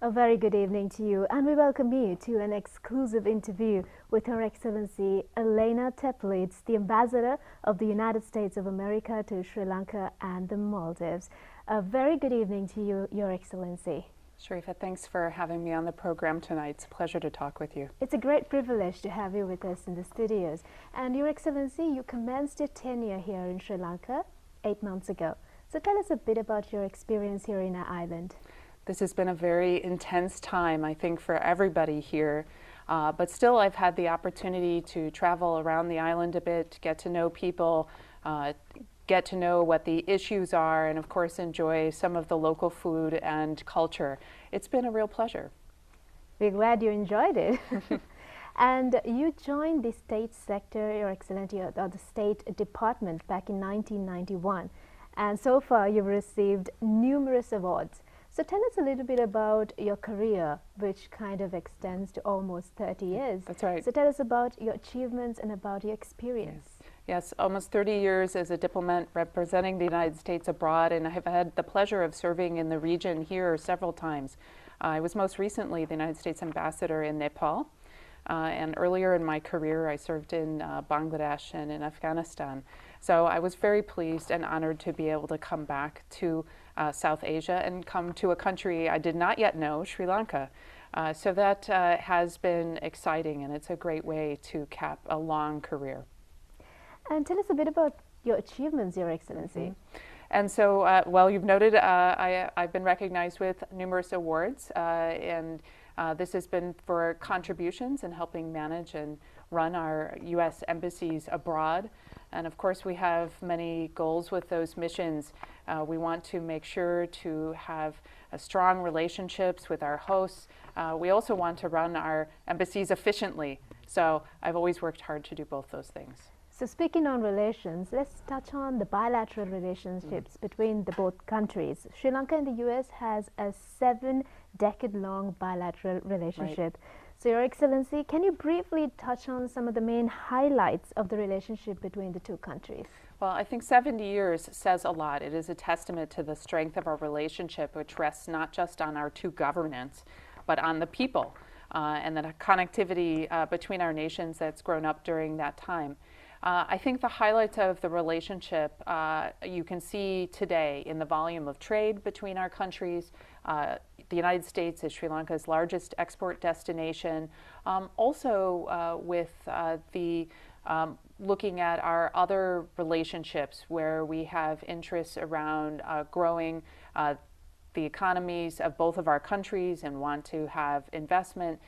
A very good evening to you, and we welcome you to an exclusive interview with Her Excellency Alaina Teplitz, the Ambassador of the United States of America to Sri Lanka and the Maldives. A very good evening to you, Your Excellency. Sharifa, thanks for having me on the program tonight. It's a pleasure to talk with you. It's a great privilege to have you with us in the studios. And Your Excellency, you commenced your tenure here in Sri Lanka 8 months ago. So tell us a bit about your experience here in our island. This has been a very intense time, I think, for everybody here. But still, I've had the opportunity to travel around the island a bit, get to know people, get to know what the issues are, and of course enjoy some of the local food and culture. It's been a real pleasure. We're glad you enjoyed it. And you joined the state sector, Your Excellency, or the State Department back in 1991. And so far, you've received numerous awards. So tell us a little bit about your career, which kind of extends to almost 30 years. That's right. So tell us about your achievements and about your experience. Yes, almost 30 years as a diplomat representing the United States abroad, and I have had the pleasure of serving in the region here several times. I was most recently the United States Ambassador in Nepal, and earlier in my career I served in Bangladesh and in Afghanistan. So I was very pleased and honored to be able to come back to South Asia and come to a country I did not yet know, Sri Lanka. So that has been exciting, and it's a great way to cap a long career. And tell us a bit about your achievements, Your Excellency. Mm-hmm. And so, well, you've noted I've been recognized with numerous awards, and this has been for contributions in helping manage and run our U.S. embassies abroad. And of course, we have many goals with those missions. We want to make sure to have strong relationships with our hosts. We also want to run our embassies efficiently. So I've always worked hard to do both those things. So speaking on relations, let's touch on the bilateral relationships between the both countries. Sri Lanka and the U.S. has a 7-decade-long bilateral relationship. Right. So, Your Excellency, can you briefly touch on some of the main highlights of the relationship between the two countries? Well, I think 70 years says a lot. It is a testament to the strength of our relationship, which rests not just on our two governments, but on the people and the connectivity between our nations that's grown up during that time. I think the highlights of the relationship you can see today in the volume of trade between our countries. The United States is Sri Lanka's largest export destination. Also with the looking at our other relationships where we have interests around growing the economies of both of our countries and want to have investment.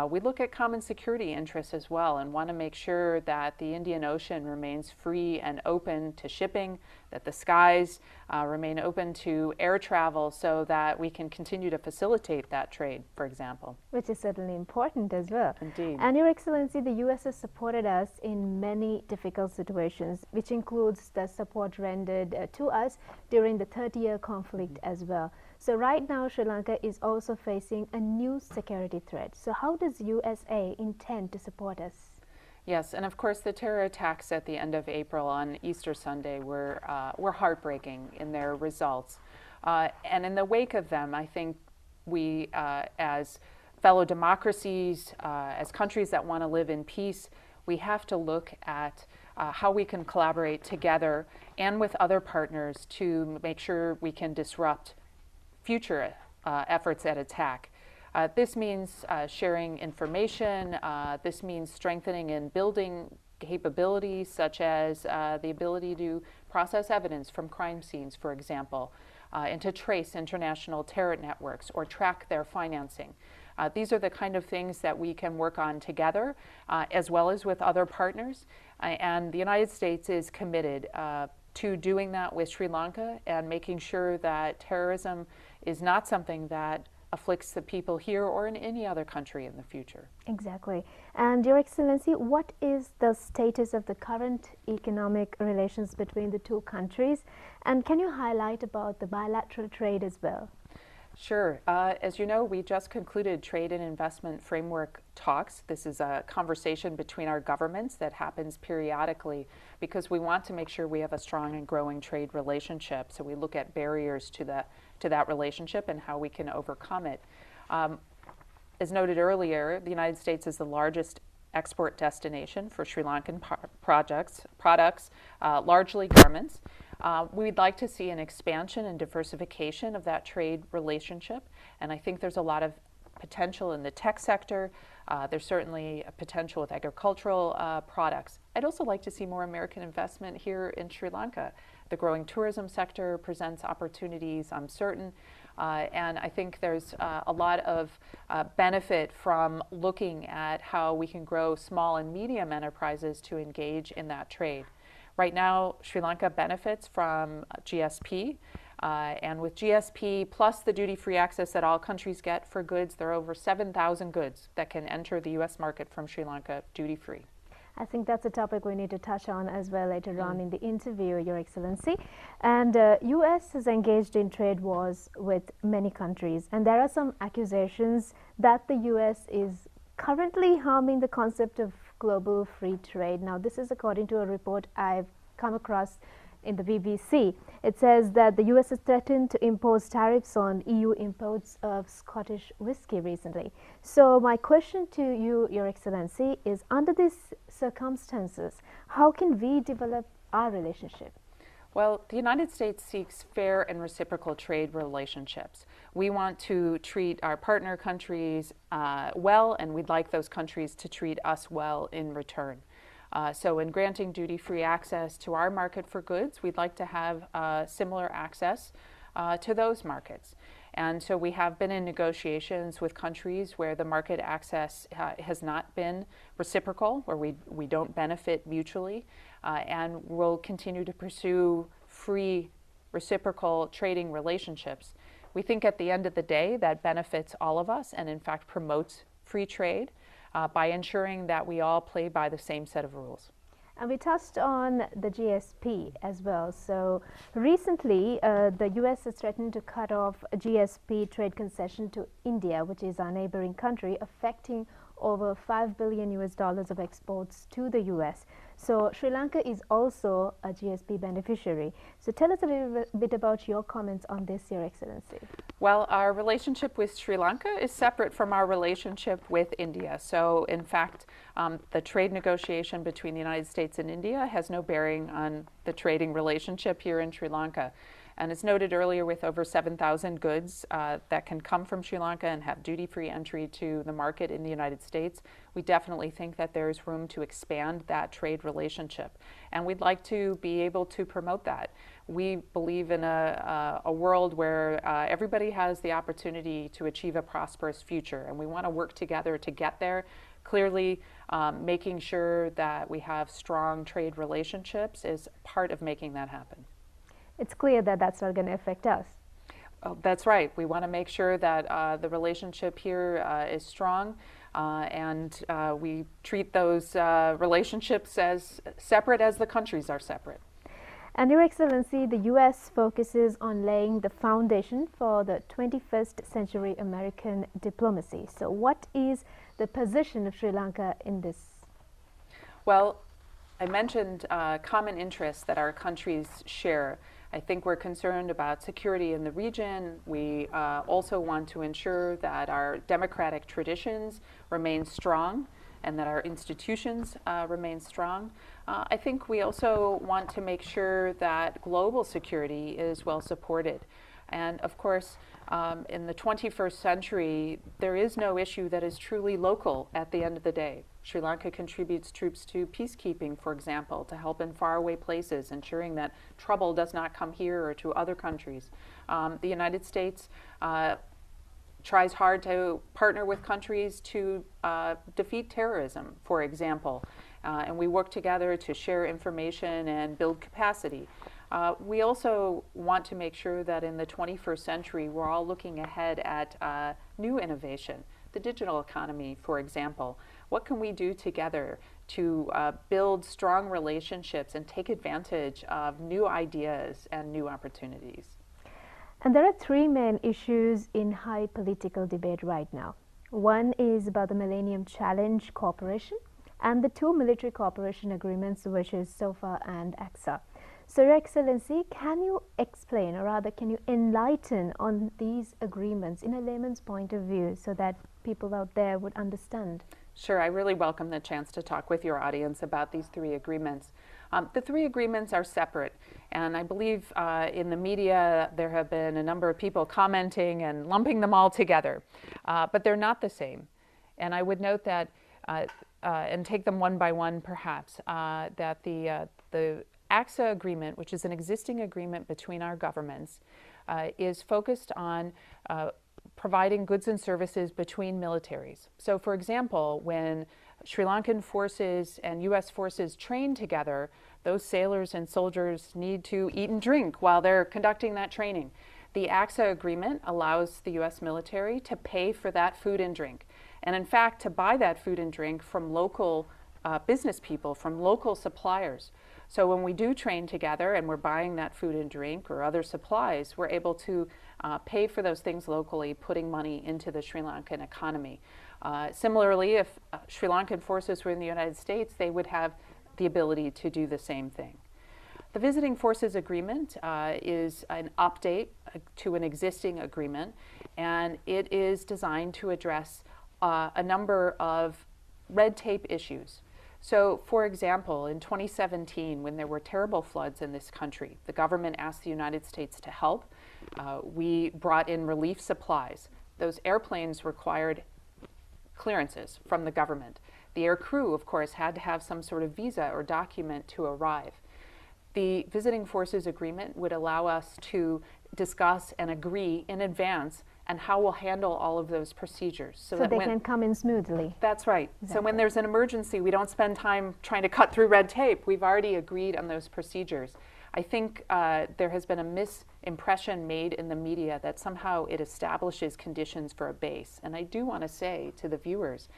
We look at common security interests as well and want to make sure that the Indian Ocean remains free and open to shipping, that the skies remain open to air travel so that we can continue to facilitate that trade, for example. Which is certainly important as well. Indeed. And Your Excellency, the U.S. has supported us in many difficult situations, which includes the support rendered to us during the 30-year conflict as well. So right now, Sri Lanka is also facing a new security threat. So how does USA intend to support us? Yes, and of course the terror attacks at the end of April on Easter Sunday were heartbreaking in their results. And in the wake of them, I think we, as fellow democracies, as countries that want to live in peace, we have to look at how we can collaborate together and with other partners to make sure we can disrupt future efforts at attack. This means sharing information. This means strengthening and building capabilities such as the ability to process evidence from crime scenes, for example, and to trace international terror networks or track their financing. These are the kind of things that we can work on together as well as with other partners. And the United States is committed to doing that with Sri Lanka and making sure that terrorism is not something that afflicts the people here or in any other country in the future. Exactly. And Your Excellency, what is the status of the current economic relations between the two countries? And can you highlight about the bilateral trade as well? Sure. As you know, we just concluded trade and investment framework talks. This is a conversation between our governments that happens periodically because we want to make sure we have a strong and growing trade relationship. So we look at barriers to that relationship and how we can overcome it. As noted earlier, the United States is the largest export destination for Sri Lankan products, largely garments. We'd like to see an expansion and diversification of that trade relationship, and I think there's a lot of potential in the tech sector. There's certainly a potential with agricultural products. I'd also like to see more American investment here in Sri Lanka. The growing tourism sector presents opportunities, I'm certain, and I think there's a lot of benefit from looking at how we can grow small and medium enterprises to engage in that trade. Right now, Sri Lanka benefits from GSP, and with GSP plus the duty-free access that all countries get for goods, there are over 7,000 goods that can enter the U.S. market from Sri Lanka duty-free. I think that's a topic we need to touch on as well later on in the interview, Your Excellency. And U.S. has engaged in trade wars with many countries, and there are some accusations that the U.S. is currently harming the concept of global free trade. Now, this is according to a report I've come across in the BBC. It says that the U.S. has threatened to impose tariffs on EU imports of Scottish whiskey recently. So my question to you, Your Excellency, is under these circumstances, how can we develop our relationship? Well, the United States seeks fair and reciprocal trade relationships. We want to treat our partner countries well, and we'd like those countries to treat us well in return. So in granting duty-free access to our market for goods, we'd like to have similar access to those markets. And so we have been in negotiations with countries where the market access has not been reciprocal, where we don't benefit mutually, and we'll continue to pursue free reciprocal trading relationships. We think at the end of the day that benefits all of us and in fact promotes free trade by ensuring that we all play by the same set of rules. And we touched on the GSP as well. So recently, the U.S. has threatened to cut off a GSP trade concession to India, which is our neighboring country, affecting over $5 billion of exports to the U.S. So Sri Lanka is also a GSP beneficiary. So tell us a little bit about your comments on this, Your Excellency. Well, our relationship with Sri Lanka is separate from our relationship with India. So in fact, the trade negotiation between the United States and India has no bearing on the trading relationship here in Sri Lanka. And as noted earlier, with over 7,000 goods that can come from Sri Lanka and have duty-free entry to the market in the United States, we definitely think that there's room to expand that trade relationship. And we'd like to be able to promote that. We believe in a world where everybody has the opportunity to achieve a prosperous future, and we want to work together to get there. Clearly, making sure that we have strong trade relationships is part of making that happen. It's clear that that's not going to affect us. Oh, that's right. We want to make sure that the relationship here is strong, and we treat those relationships as separate as the countries are separate. And Your Excellency, the U.S. focuses on laying the foundation for the 21st century American diplomacy. So what is the position of Sri Lanka in this? Well, I mentioned common interests that our countries share. I think we're concerned about security in the region. We also want to ensure that our democratic traditions remain strong and that our institutions remain strong. I think we also want to make sure that global security is well supported. And of course, in the 21st century, there is no issue that is truly local at the end of the day. Sri Lanka contributes troops to peacekeeping, for example, to help in faraway places, ensuring that trouble does not come here or to other countries. The United States tries hard to partner with countries to defeat terrorism, for example, and we work together to share information and build capacity. We also want to make sure that in the 21st century, we're all looking ahead at new innovation, the digital economy, for example. What can we do together to build strong relationships and take advantage of new ideas and new opportunities? And there are three main issues in high political debate right now. One is about the Millennium Challenge Cooperation and the two military cooperation agreements, which is SOFA and Axa. So, Your Excellency, can you explain, or rather can you enlighten on these agreements in a layman's point of view so that people out there would understand? Sure, I really welcome the chance to talk with your audience about these three agreements. The three agreements are separate, and I believe in the media there have been a number of people commenting and lumping them all together, but they're not the same. And I would note that, and take them one by one perhaps, that the Axa Agreement, which is an existing agreement between our governments, is focused on providing goods and services between militaries. So, for example, when Sri Lankan forces and U.S. forces train together, those sailors and soldiers need to eat and drink while they're conducting that training. The Axa Agreement allows the U.S. military to pay for that food and drink, and in fact to buy that food and drink from local business people, from local suppliers. So when we do train together and we're buying that food and drink or other supplies, we're able to pay for those things locally, putting money into the Sri Lankan economy. Similarly, if Sri Lankan forces were in the United States, they would have the ability to do the same thing. The Visiting Forces Agreement is an update to an existing agreement, and it is designed to address a number of red tape issues. So, for example, in 2017, when there were terrible floods in this country, the government asked the United States to help. We brought in relief supplies. Those airplanes required clearances from the government. The air crew, of course, had to have some sort of visa or document to arrive. The Visiting Forces Agreement would allow us to discuss and agree in advance and how we'll handle all of those procedures. So that they can come in smoothly. That's right. Exactly. So when there's an emergency, we don't spend time trying to cut through red tape. We've already agreed on those procedures. I think there has been a misimpression made in the media that somehow it establishes conditions for a base. And I do want to say to the viewers,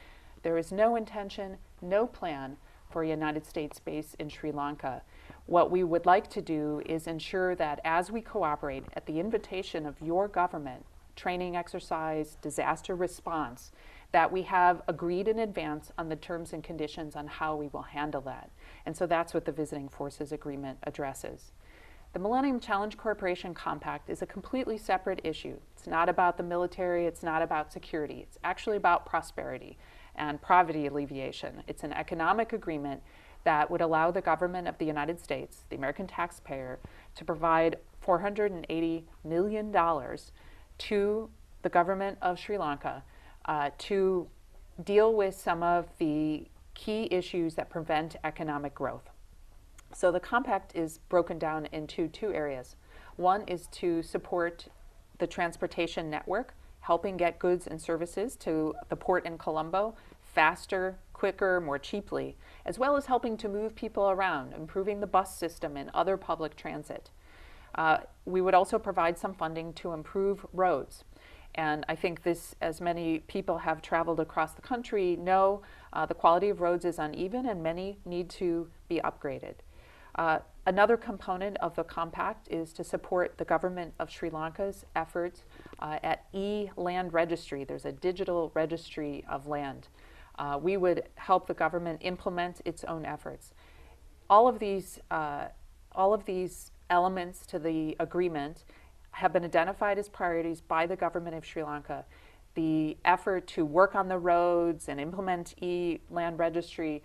there is no intention, no plan for a United States base in Sri Lanka. What we would like to do is ensure that as we cooperate at the invitation of your government, training exercise, disaster response, that we have agreed in advance on the terms and conditions on how we will handle that. And so that's what the Visiting Forces Agreement addresses. The Millennium Challenge Cooperation Compact is a completely separate issue. It's not about the military, it's not about security. It's actually about prosperity and poverty alleviation. It's an economic agreement that would allow the government of the United States, the American taxpayer, to provide $480 million to the government of Sri Lanka to deal with some of the key issues that prevent economic growth. So the compact is broken down into two areas. One is to support the transportation network, helping get goods and services to the port in Colombo faster, quicker, more cheaply, as well as helping to move people around, improving the bus system and other public transit. We would also provide some funding to improve roads. And I think this, as many people have traveled across the country, know the quality of roads is uneven and many need to be upgraded. Another component of the compact is to support the government of Sri Lanka's efforts at e-land registry. There's a digital registry of land. We would help the government implement its own efforts. All of these elements to the agreement have been identified as priorities by the government of Sri Lanka. The effort to work on the roads and implement e-land registry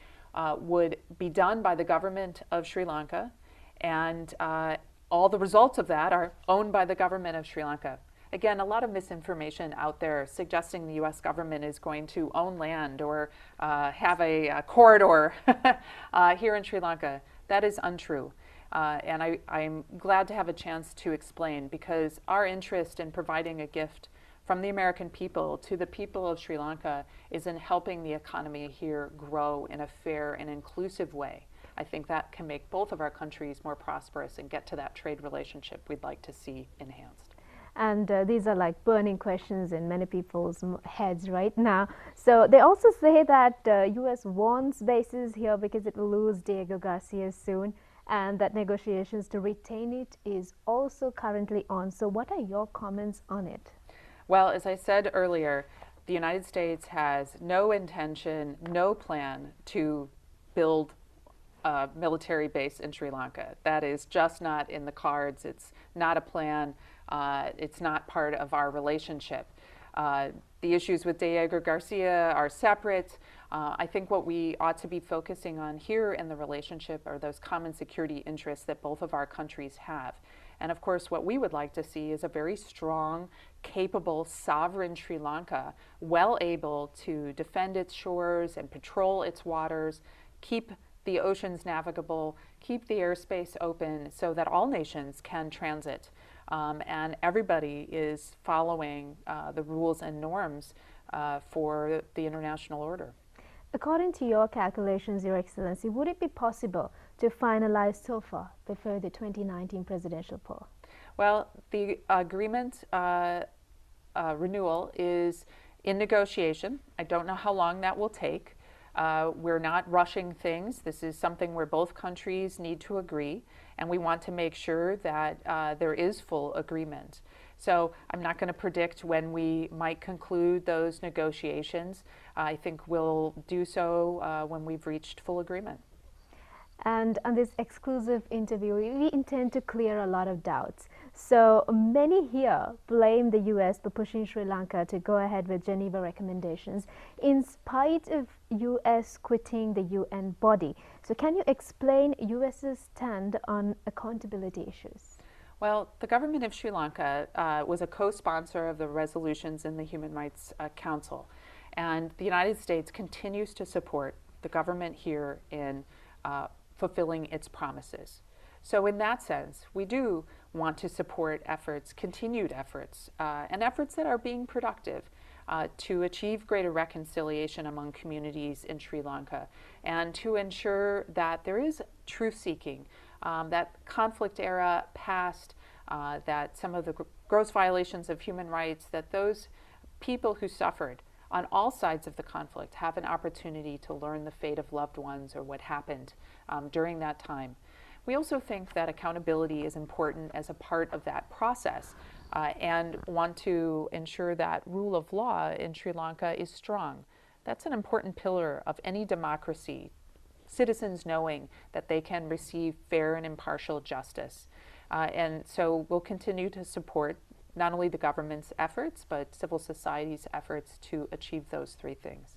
would be done by the government of Sri Lanka, and all the results of that are owned by the government of Sri Lanka. Again, a lot of misinformation out there suggesting the U.S. government is going to own land or have a corridor here in Sri Lanka. That is untrue. And I'm glad to have a chance to explain, because our interest in providing a gift from the American people to the people of Sri Lanka is in helping the economy here grow in a fair and inclusive way. I think that can make both of our countries more prosperous and get to that trade relationship we'd like to see enhanced. And these are like burning questions in many people's heads right now. So they also say that U.S. wants bases here because it will lose Diego Garcia soon. and that negotiations to retain it is also currently on. So what are your comments on it? Well, as I said earlier, the United States has no intention, no plan to build a military base in Sri Lanka. That is just not in the cards. It's not a plan. It's not part of our relationship. The issues with Diego Garcia are separate. I think what we ought to be focusing on here in the relationship are those common security interests that both of our countries have. And of course, what we would like to see is a very strong, capable, sovereign Sri Lanka, well able to defend its shores and patrol its waters, keep the oceans navigable, keep the airspace open so that all nations can transit. And everybody is following the rules and norms for the international order. According to your calculations, Your Excellency, would it be possible to finalize SOFA before the 2019 presidential poll? Well, the agreement renewal is in negotiation. I don't know how long that will take. We're not rushing things. This is something where both countries need to agree, and we want to make sure that there is full agreement. So I'm not going to predict when we might conclude those negotiations. I think we'll do so when we've reached full agreement. And on this exclusive interview, we intend to clear a lot of doubts. So many here blame the US for pushing Sri Lanka to go ahead with Geneva recommendations in spite of US quitting the UN body. So can you explain US's stand on accountability issues? Well, the government of Sri Lanka was a co-sponsor of the resolutions in the Human Rights Council. And the United States continues to support the government here in fulfilling its promises. So in that sense, we do want to support efforts, continued efforts, and efforts that are being productive to achieve greater reconciliation among communities in Sri Lanka and to ensure that there is truth-seeking, that conflict era past, that some of the gross violations of human rights, that those people who suffered on all sides of the conflict have an opportunity to learn the fate of loved ones or what happened during that time. We also think that accountability is important as a part of that process and want to ensure that rule of law in Sri Lanka is strong. That's an important pillar of any democracy, citizens knowing that they can receive fair and impartial justice. And so we'll continue to support not only the government's efforts, but civil society's efforts to achieve those three things.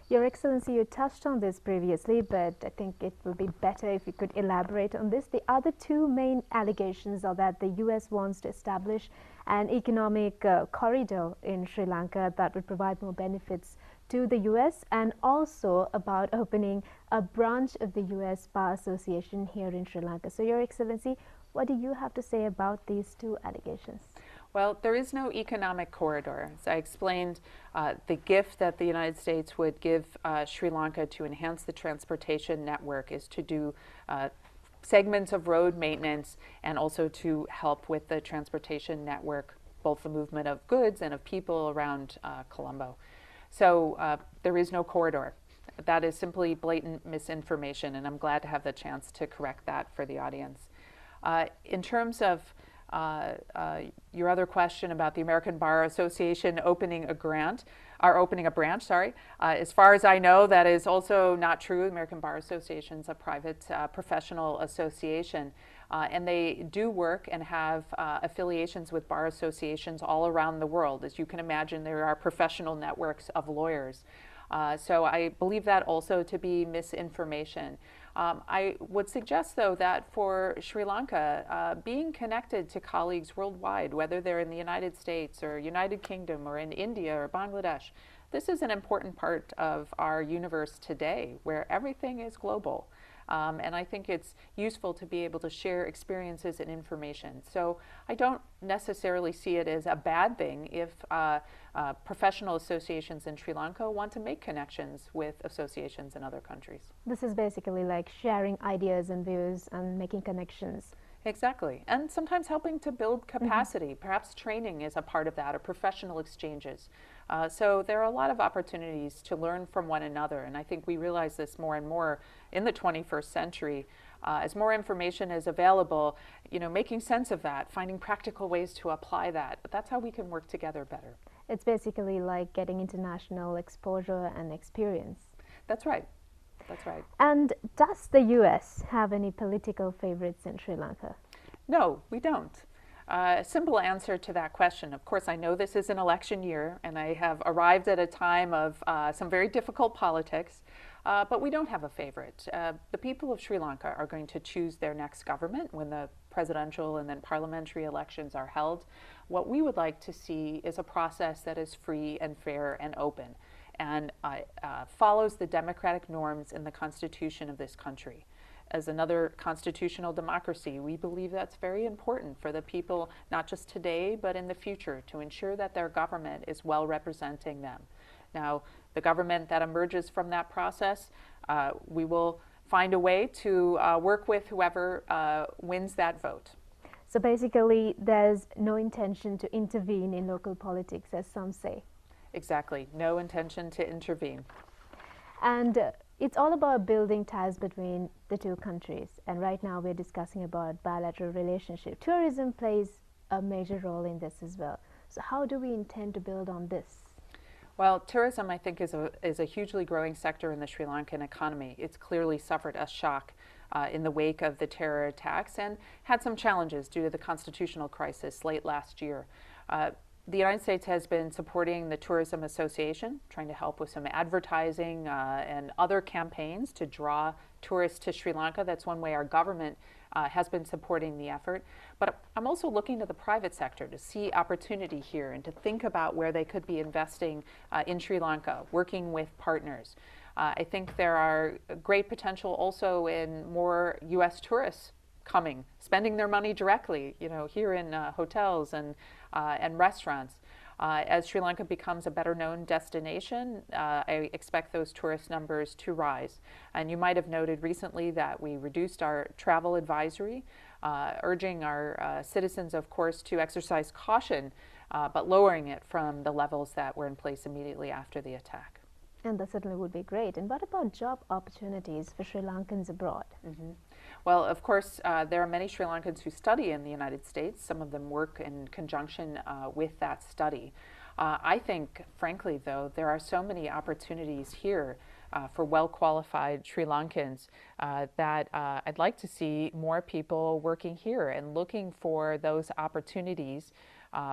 Your Excellency, you touched on this previously, but I think it will be better if you could elaborate on this. The other two main allegations are that the US wants to establish an economic corridor in Sri Lanka that would provide more benefits to the US, and also about opening a branch of the US Bar Association here in Sri Lanka. So, Your Excellency, what do you have to say about these two allegations? Well, there is no economic corridor. As I explained, the gift that the United States would give Sri Lanka to enhance the transportation network is to do segments of road maintenance and also to help with the transportation network, both the movement of goods and of people around Colombo. So there is no corridor. That is simply blatant misinformation, and I'm glad to have the chance to correct that for the audience. In terms of your other question about the American Bar Association opening a branch, as far as I know, that is also not true. The American Bar Association is a private professional association, and they do work and have affiliations with bar associations all around the world. As you can imagine, there are professional networks of lawyers. So I believe that also to be misinformation. I would suggest, though, that for Sri Lanka, being connected to colleagues worldwide, whether they're in the United States or United Kingdom or in India or Bangladesh, this is an important part of our universe today, where everything is global. And I think it's useful to be able to share experiences and information. So I don't necessarily see it as a bad thing if professional associations in Sri Lanka want to make connections with associations in other countries. This is basically like sharing ideas and views and making connections. Exactly. And sometimes helping to build capacity. Perhaps training is a part of that, or professional exchanges. So there are a lot of opportunities to learn from one another, and I think we realize this more and more in the 21st century. as more information is available, making sense of that, finding practical ways to apply that. That's how we can work together better. It's basically like getting international exposure and experience. That's right. That's right. And does the U.S. have any political favorites in Sri Lanka? No, we don't. A simple answer to that question. Of course, I know this is an election year, and I have arrived at a time of some very difficult politics, but we don't have a favorite. The people of Sri Lanka are going to choose their next government when the presidential and then parliamentary elections are held. What we would like to see is a process that is free and fair and open, and follows the democratic norms in the Constitution of this country. As another constitutional democracy, we believe that's very important for the people, not just today, but in the future, to ensure that their government is well representing them. Now, the government that emerges from that process, we will find a way to work with whoever wins that vote. So basically, there's no intention to intervene in local politics, as some say. Exactly. No intention to intervene. And it's all about building ties between the two countries. And right now we're discussing about bilateral relationship. Tourism plays a major role in this as well. So how do we intend to build on this? Well, tourism, I think, is a hugely growing sector in the Sri Lankan economy. It's clearly suffered a shock in the wake of the terror attacks and had some challenges due to the constitutional crisis late last year. The United States has been supporting the Tourism Association, trying to help with some advertising and other campaigns to draw tourists to Sri Lanka. That's one way our government has been supporting the effort. But I'm also looking to the private sector to see opportunity here and to think about where they could be investing in Sri Lanka, working with partners. I think there are great potential also in more U.S. tourists coming, spending their money directly, here in hotels and restaurants. As Sri Lanka becomes a better known destination, I expect those tourist numbers to rise. And you might have noted recently that we reduced our travel advisory, urging our citizens, of course, to exercise caution, but lowering it from the levels that were in place immediately after the attack. And that certainly would be great. And what about job opportunities for Sri Lankans abroad? Mm-hmm. Well, of course, there are many Sri Lankans who study in the United States. Some of them work in conjunction with that study. I think, frankly, though, there are so many opportunities here for well-qualified Sri Lankans that I'd like to see more people working here and looking for those opportunities,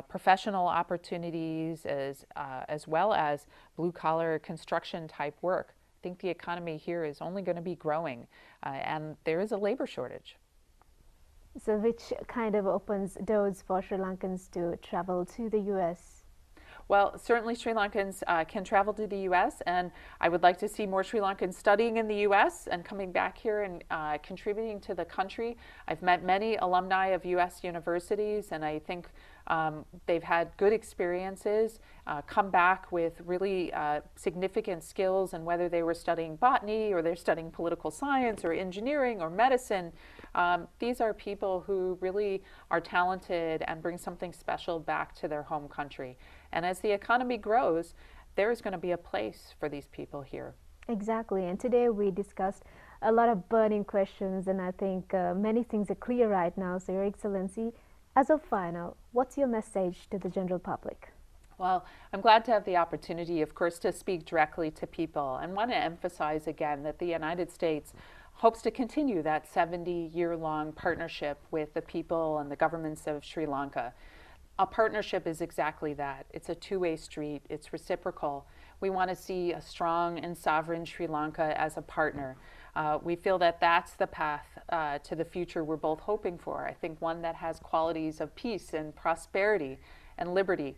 professional opportunities as well as blue-collar construction type work. I think the economy here is only going to be growing, and there is a labor shortage. So which kind of opens doors for Sri Lankans to travel to the U.S.? Well, certainly Sri Lankans can travel to the U.S., and I would like to see more Sri Lankans studying in the U.S. and coming back here and contributing to the country. I've met many alumni of U.S. universities, and I think they've had good experiences, come back with really significant skills, and whether they were studying botany or they're studying political science or engineering or medicine, these are people who really are talented and bring something special back to their home country. And as the economy grows, there is going to be a place for these people here. Exactly. And today we discussed a lot of burning questions, and I think many things are clear right now. So, Your Excellency, as of final, what's your message to the general public? Well, I'm glad to have the opportunity, of course, to speak directly to people, and want to emphasize again that the United States hopes to continue that 70-year-long partnership with the people and the governments of Sri Lanka. A partnership is exactly that. It's a two-way street. It's reciprocal. We want to see a strong and sovereign Sri Lanka as a partner. We feel that that's the path to the future we're both hoping for. I think one that has qualities of peace and prosperity and liberty.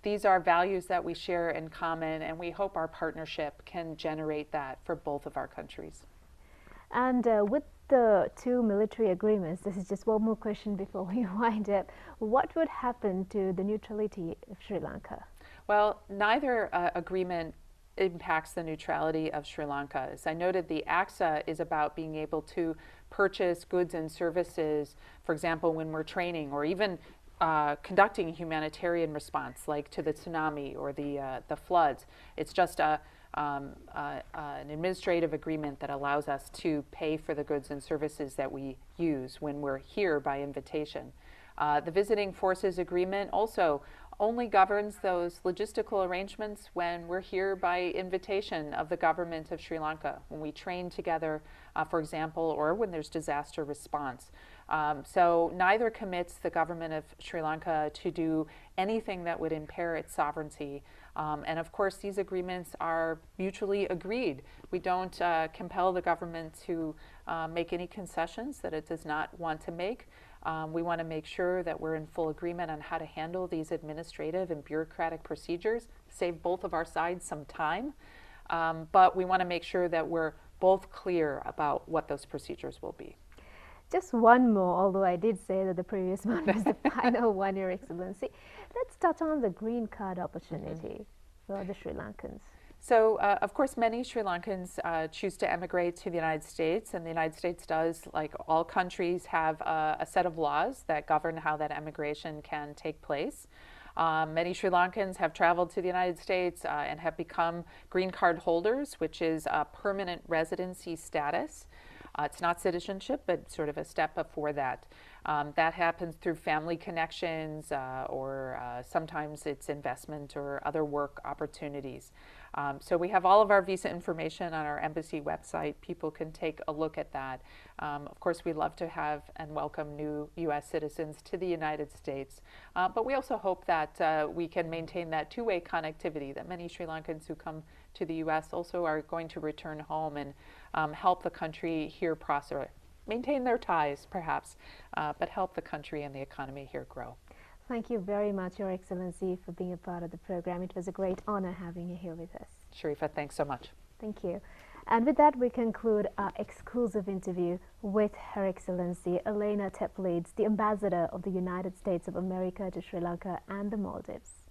These are values that we share in common, and we hope our partnership can generate that for both of our countries. And with the two military agreements, this is just one more question before we wind up. What would happen to the neutrality of Sri Lanka? Well, neither agreement impacts the neutrality of Sri Lanka. As I noted, the Axa is about being able to purchase goods and services, for example, when we're training, or even conducting a humanitarian response, like to the tsunami or the floods. It's just an administrative agreement that allows us to pay for the goods and services that we use when we're here by invitation. The Visiting Forces Agreement also only governs those logistical arrangements when we're here by invitation of the government of Sri Lanka, when we train together, for example, or when there's disaster response. So neither commits the government of Sri Lanka to do anything that would impair its sovereignty. And of course, these agreements are mutually agreed. We don't compel the government to make any concessions that it does not want to make. We want to make sure that we're in full agreement on how to handle these administrative and bureaucratic procedures, save both of our sides some time. But we want to make sure that we're both clear about what those procedures will be. Just one more, although I did say that the previous one was the final one, Your Excellency. Let's touch on the green card opportunity for the Sri Lankans. So, of course, many Sri Lankans choose to emigrate to the United States, and the United States does, like all countries, have a set of laws that govern how that emigration can take place. Many Sri Lankans have traveled to the United States and have become green card holders, which is a permanent residency status. It's not citizenship, but sort of a step before that. That happens through family connections or sometimes it's investment or other work opportunities. So we have all of our visa information on our embassy website. People can take a look at that. Of course, we love to have and welcome new U.S. citizens to the United States. But we also hope that we can maintain that two-way connectivity, that many Sri Lankans who come to the U.S. also are going to return home and help the country here prosper. Maintain their ties, perhaps, but help the country and the economy here grow. Thank you very much, Your Excellency, for being a part of the program. It was a great honor having you here with us. Sharifa, thanks so much. Thank you. And with that, we conclude our exclusive interview with Her Excellency Alaina Teplitz, the Ambassador of the United States of America to Sri Lanka and the Maldives.